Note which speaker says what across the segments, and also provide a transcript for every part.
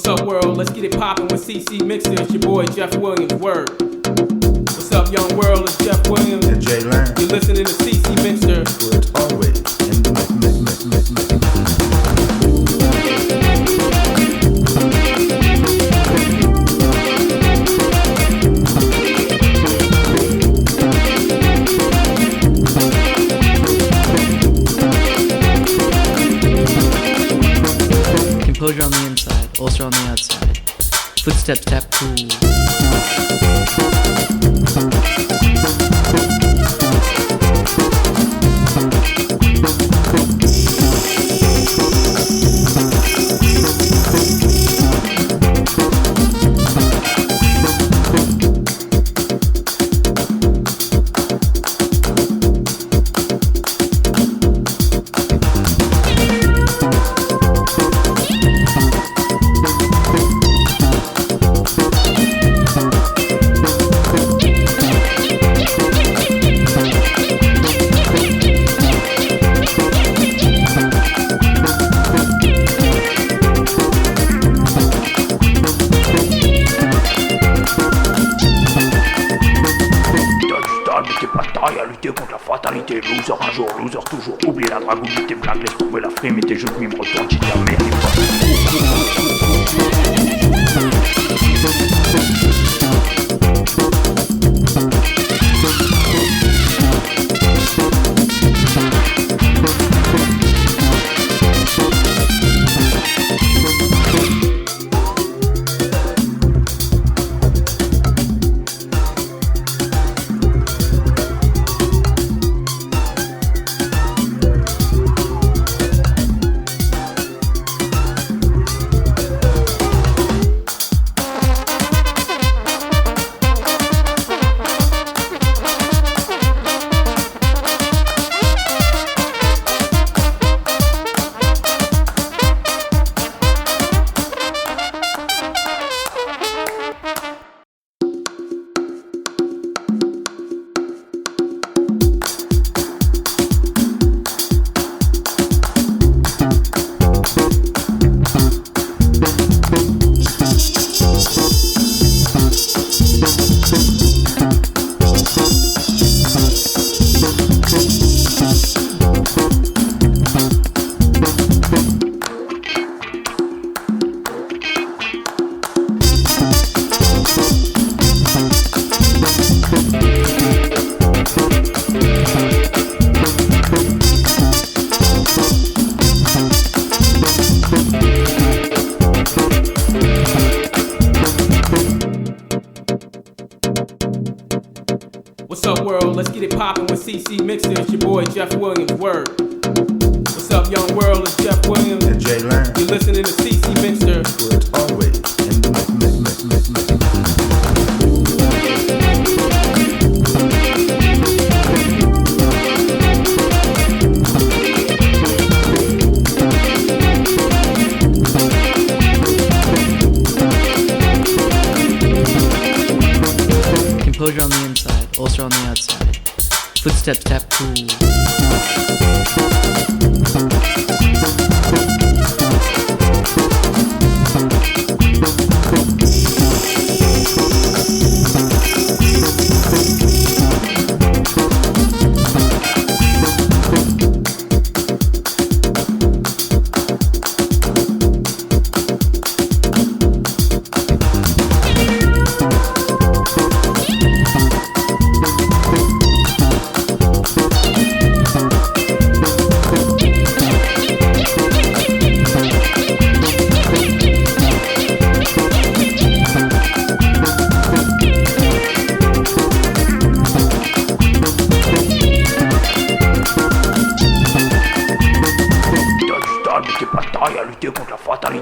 Speaker 1: What's up, world? Let's get it poppin' with CC Mixer. It's your boy Jeff Williams. Word. What's up, young world? It's Jeff Williams.
Speaker 2: And Jay Lang.
Speaker 1: You're listening to CC Mixer.
Speaker 2: Where it's always in the
Speaker 3: Composure on the inside, ulcer on the outside. Footsteps tap cool.
Speaker 4: Loser un jour, loser toujours. Oubliez la drague, oubliez tes blagues, laisse tomber la frime et tes jeux de mime, retourne, tu t'en mets.
Speaker 1: What's up, world? Let's get it poppin' with CC Mixer. It's your boy Jeff Williams. Word. What's up, young world? It's Jeff Williams.
Speaker 2: And Jay Lang.
Speaker 1: You're listening to CC Mixer.
Speaker 2: Where it's always in the
Speaker 3: Composure on the inside, ulcer on the outside. Footsteps tap cool.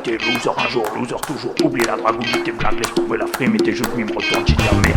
Speaker 4: Loser un jour, loser toujours. Oubliez la drague, oubliez tes blagues, laisse tomber la frime et tes jeux de mime, retourne, tu t'en mets.